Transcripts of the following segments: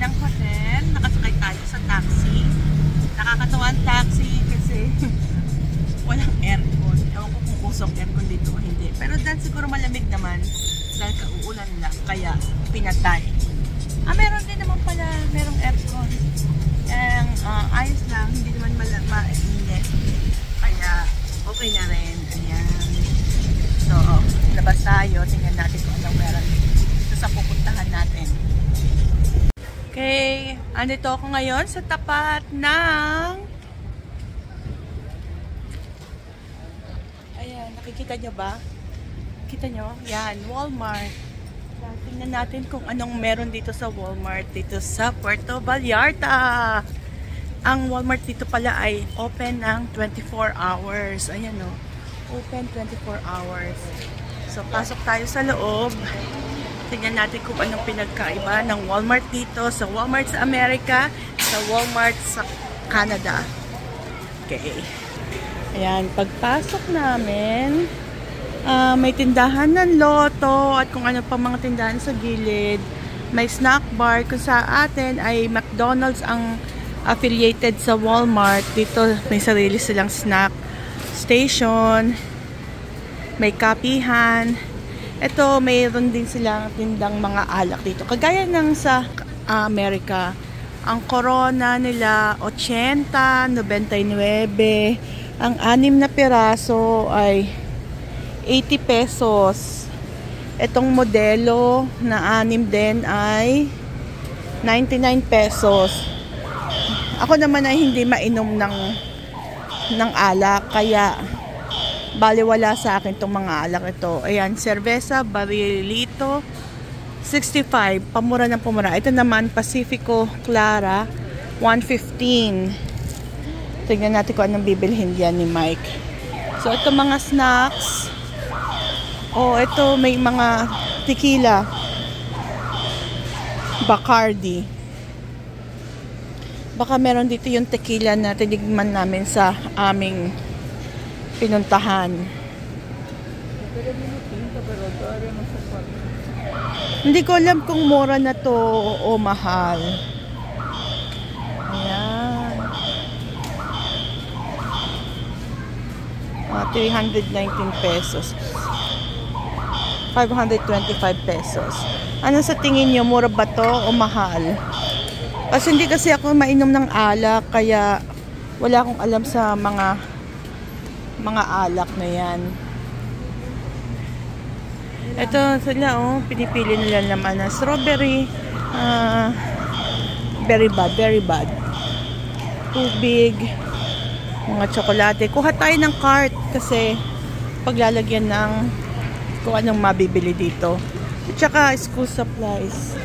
ng hotel. Nakasakay tayo sa taxi. Nakakatawa ang taxi kasi walang aircon. Ewan ko kung usok aircon dito o hindi. Pero dahil siguro malamig naman dahil kauulan lang. Kaya pinatay. Meron din naman pala. Merong aircon. Ayos lang. Hindi naman mainit. Kaya okay na rin. Ayan. So, labas tayo. Tingnan natin kung anong meron dito sa pupuntahan natin. Okay. Andito ako ngayon sa tapat ng... Ayan. Nakikita nyo ba? Kita nyo? Yan. Walmart. Tingnan natin kung anong meron dito sa Walmart. Dito sa Puerto Vallarta. Ang Walmart dito pala ay open ng 24 hours. Ayan o. Open 24 hours. So, pasok tayo sa loob. Tingnan natin kung anong pinagkaiba ng Walmart dito. Sa Walmart sa Amerika. Sa Walmart sa Canada. Okay. Ayan. Pagpasok namin, may tindahan ng Lotto at kung ano pa mga tindahan sa gilid. May snack bar. Kung sa atin ay McDonald's ang affiliated sa Walmart. Dito may sarili silang snack station. May kapihan. Ito, mayroon din silang tindang mga alak dito. Kagaya ng sa Amerika. Ang Corona nila 80, 99. Ang 6 na piraso ay 80 pesos. Itong modelo na 6 din ay 99 pesos. Ako naman ay hindi mainom ng alak, kaya baliwala sa akin itong mga alak ito. Ayan, cerveza, Barrilito, 65. Pamura ng pamura. Ito naman, Pacifico Clara, 115. Tignan natin kung anong bibilhin diyan ni Mike. So, ito mga snacks. Oh, ito may mga tequila. Bacardi. Baka meron dito yung tequila na tinigman namin sa aming pinuntahan. Hindi ko alam kung mura na to o mahal. Ayan. 319 pesos. 525 pesos. Ano sa tingin nyo? Mura ba to o mahal? Kasi hindi kasi ako mainom ng alak, kaya wala akong alam sa mga alak na yan. Ito sila, oh, pinipili nila naman na strawberry, very bad. Tubig, mga tsokolate. Kuha tayo ng cart kasi paglalagyan ng kung anong mabibili dito. At saka school supplies.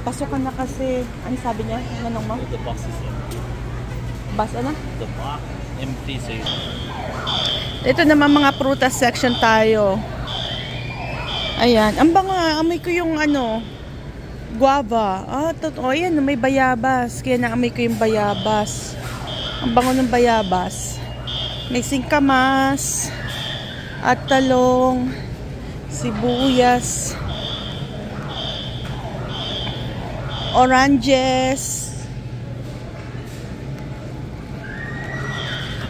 Pasokan na kasi. Ano sabi niya? Anong mo? The box is empty. Bas, ano? The box empty, so ito naman mga prutas section tayo. Ayan. Ang banga, amoy ko yung ano, guava. Totoo. Ayan, may bayabas. Kaya naamoy ko yung bayabas. Ang bango ng bayabas. May singkamas. At talong. Sibuyas. Oranges.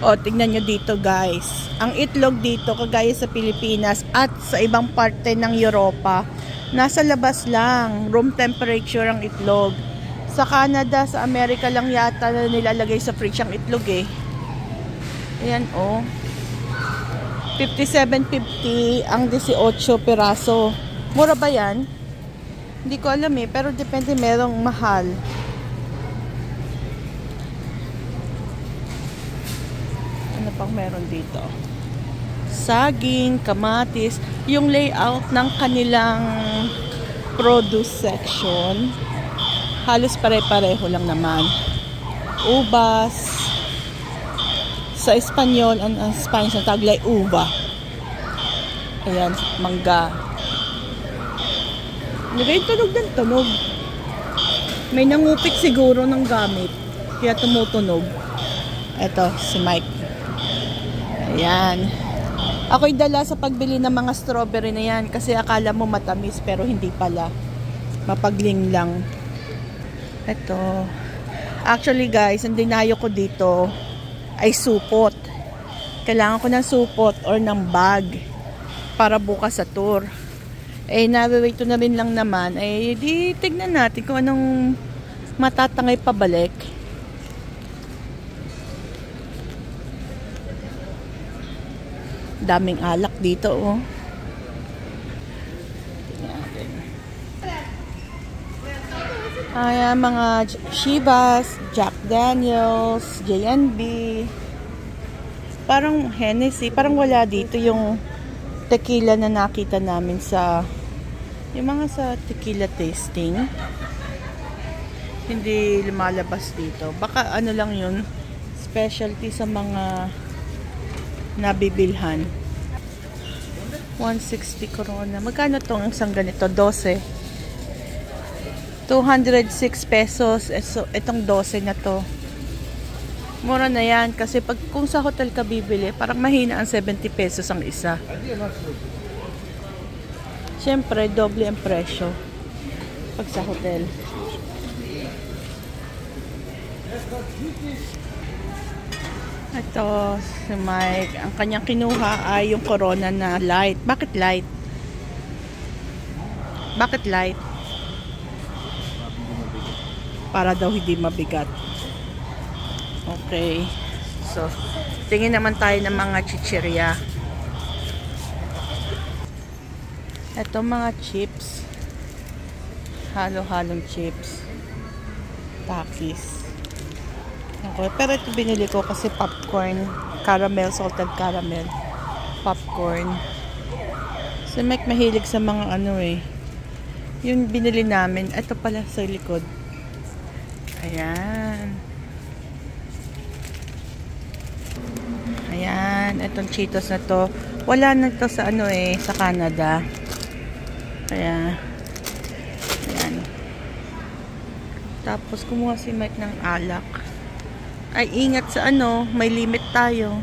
O, tingnan nyo dito guys. Ang itlog dito, kagaya sa Pilipinas at sa ibang parte ng Europa, nasa labas lang. Room temperature ang itlog. Sa Canada, sa Amerika lang yata na nilalagay sa fridge ang itlog eh. Ayan o. 57.50 ang 18 piraso. Mura ba yan? Hindi ko alam eh, pero depende, merong mahal. Ano pang meron dito? Saging, kamatis, yung layout ng kanilang produce section, halos pare-pareho lang naman. Ubas. Sa Espanyol, ang Spanish na taglay, uva. Ayan, mangga. Nagay tunog ng tunog. May nangupit siguro ng gamit. Kaya tumutunog. Eto, si Mike. Ayan. Ako'y dala sa pagbili ng mga strawberry na yan. Kasi akala mo matamis pero hindi pala. Mapagling lang. Ito. Actually guys, ang dinayo ko dito ay supot. Kailangan ko ng supot or ng bag para bukas sa tour. Eh, narito na rin lang naman. Eh, di tignan natin kung anong matatangay pabalik. Daming alak dito, oh. Ayan, mga Chivas, Jack Daniels, J&B. Parang Hennessy. Parang wala dito yung tequila na nakita namin sa yung mga sa tequila tasting. Hindi lumalabas dito. Baka ano lang yun, specialty sa mga nabibilhan. 160 Corona. Magkano tong isang ganito? 12. 206 pesos. So, itong 12 na to. Mura na yan. Kasi pag kung sa hotel ka bibili, parang mahina ang 70 pesos ang isa. Siyempre, doble ang presyo pag sa hotel. Ito, si Mike. Ang kanyang kinuha ay yung Corona na light. Bakit light? Bakit light? Para daw hindi mabigat. Okay. So, tingin naman tayo ng mga chichirya. Ito mga chips. Halo-halong chips. Takis. Okay. Pero ito binili ko kasi popcorn. Caramel, salted caramel. Popcorn. So, Mike mahilig sa mga ano eh. Yung binili namin. Ito pala sa likod. Ayan. Ayan. Itong Cheetos na to. Wala na to sa ano eh. Sa Canada. Kaya. Ayan. Tapos kumuha si Mike ng alak. Ay, ingat sa ano. May limit tayo.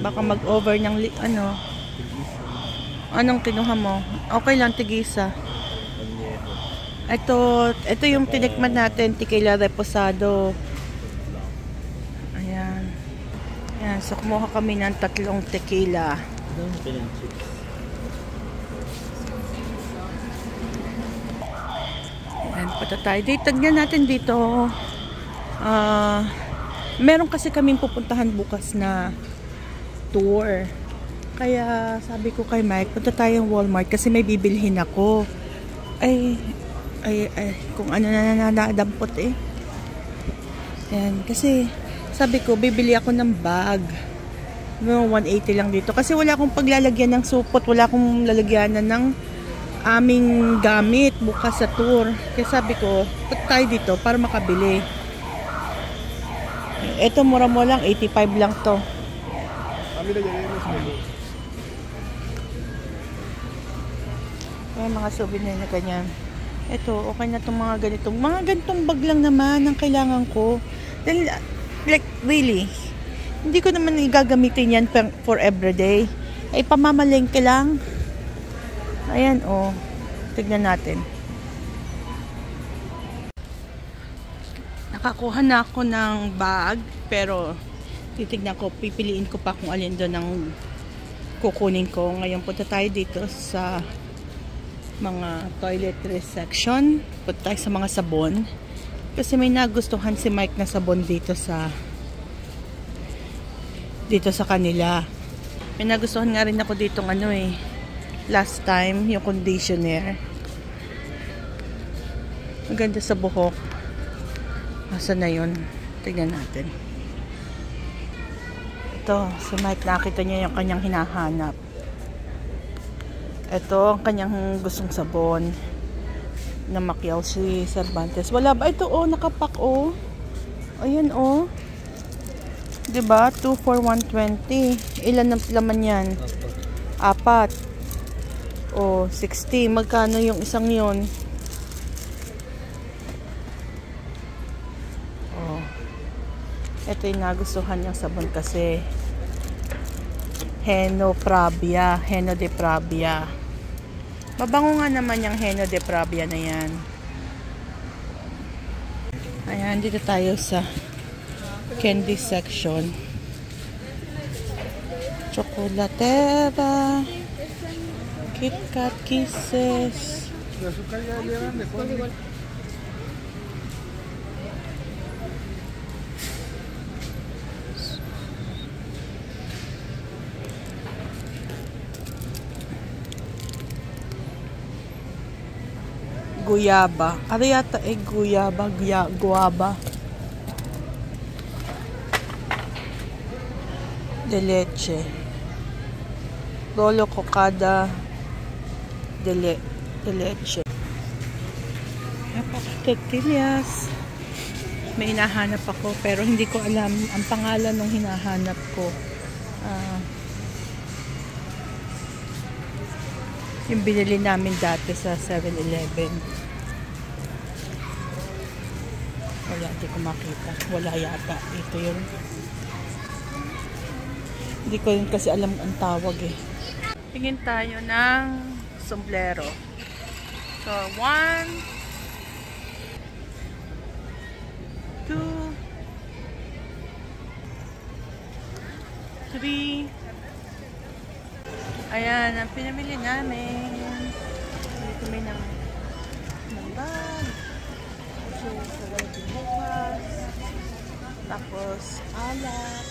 Baka mag-over ng ano. Anong kinuha mo? Okay lang, tigisa. Ito yung tinikman natin, tequila reposado. Ayan. Ayan, so kumuha kami ng 3 tequila. Ayan, pata tayo. Tignan natin dito. Meron kasi kaming pupuntahan bukas na tour. Kaya sabi ko kay Mike, punta tayong Walmart kasi may bibilhin ako. Ay, kung ano na nadadampot eh. Ayan, kasi sabi ko, bibili ako ng bag. 180 lang dito. Kasi wala akong paglalagyan ng supot, wala akong lalagyanan ng aming gamit bukas sa tour. Kaya sabi ko, punta tayo dito para makabili. Ito, mura mo lang, 85 lang to. May mga souvenir na ganyan. Ito, okay na itong mga ganitong bag lang naman ang kailangan ko. Then, like, really, hindi ko naman igagamitin yan for everyday. Ay, pamamalengke lang. Ayan, oh. Tignan natin. Nakakuha na ako ng bag, pero titignan ko, pipiliin ko pa kung alin doon ang kukunin ko. Ngayon, punta tayo dito sa mga toiletries section. Punta tayo sa mga sabon. Kasi may nagustuhan si Mike na sabon dito sa kanila. May nagustuhan nga rin ako dito ano eh. Last time, yung conditioner. Ang ganda sa buhok. Asa na yun? Tignan natin. Ito, si Mike nakita niya yung kanyang hinahanap. Ito ang kanyang gustong sabon na Macquiao si Cervantes. Wala ba? Ito oh, nakapak oh. Ayan oh. Diba? 2 for 120. Ilan ang laman yan? 4. Oh, 60. Magkano yung isang yon? Oh. Ito yung nagustuhan niyang sabon kasi Heno de Pravia. Mabango nga naman yung Heno de Pravia na yan. Ayan, dito tayo sa candy section. Chocolatera, KitKat Kisses. Guyaba. Ano yata guyaba, guava. De leche. Lolo cocada de leche. Tortillas. May hinahanap ako pero hindi ko alam ang pangalan ng hinahanap ko. Yung binili namin dati sa 7-Eleven. Wala, hindi ko makita. Wala yata. Ito yun. Hindi ko yun kasi alam ang tawag eh. Tingin tayo ng sombrero. So, 1, 2, 3. Ayan, ang pinamili namin. Dito may ng bag. So, sa bukas. Tapos, alak.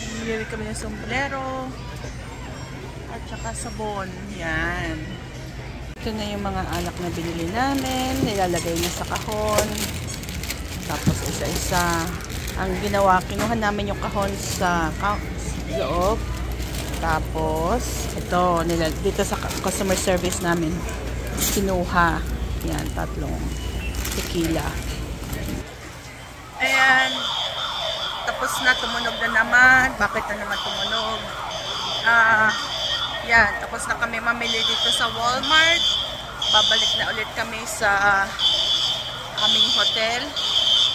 Pinamili kami ng sombrero. At saka sabon. Yan. Ito na yung mga alak na binili namin. Nilalagay na sa kahon. Tapos, isa-isa. Ang ginawa, kinuha namin yung kahon sa loob. Tapos, ito, dito sa customer service namin, kinuha. Yan, 3 tequila. Ayan. Tapos na, tumunog na naman. Bakit na naman tumunog? Yan, tapos na kami mamili dito sa Walmart. Babalik na ulit kami sa aming hotel.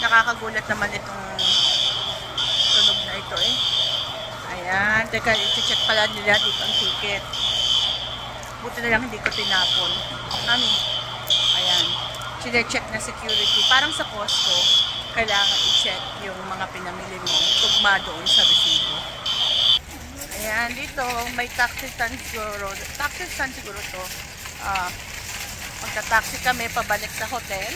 Nakakagulat naman itong tunog na ito eh. Ayan, teka, i-check pala nila dito ang ticket. Buti na lang hindi ko tinapon. Ayan, sine-check na security. Parang sa Costco, kailangan i-check yung mga pinamili mo. Tugma doon sa resibo. Ayan, dito may taxi stand siguro. Taxi stand siguro to. Magta-taxi kami pabalik sa hotel.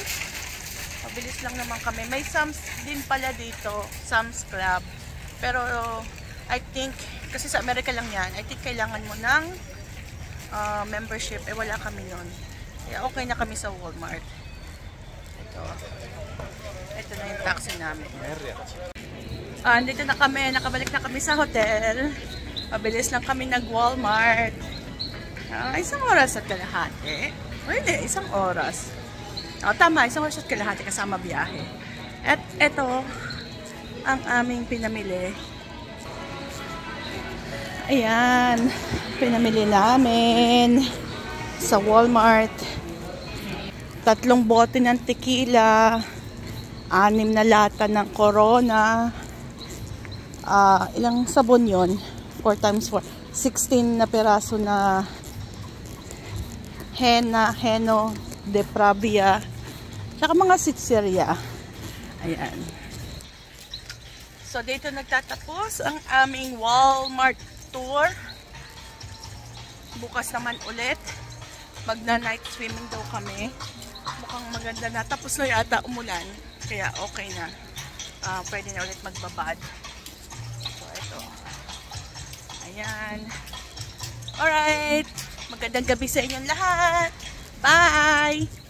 Mabilis lang naman kami. May Sam's din pala dito, Sam's Club. Pero I think, kasi sa Amerika lang yan, I think kailangan mo ng membership. Eh, wala kami nun. Kaya okay na kami sa Walmart. Ito na yung taxi namin. Dito na kami, nakabalik na kami sa hotel. Mabilis lang kami nag-Walmart. Isang oras at kalahati. Hindi, isang oras. Tama, isang oras at kalahati kasama biyahe. At ito, ang aming pinamili. Ayan, pinamili namin sa Walmart. 3 bote ng tequila, 6 na lata ng Corona. Ilang sabon yon? 4 times 4. 16 na peraso na Heno de Pravia. Tsaka mga sitseria. Ayan. So, dito nagtatapos ang aming Walmart tour. Bukas naman ulit. Magna-night swimming daw kami. Mukhang maganda na. Tapos na yata umulan. Kaya okay na. Pwede na ulit magbabad. So, ito. Ayan. Alright. Magandang gabi sa inyong lahat. Bye!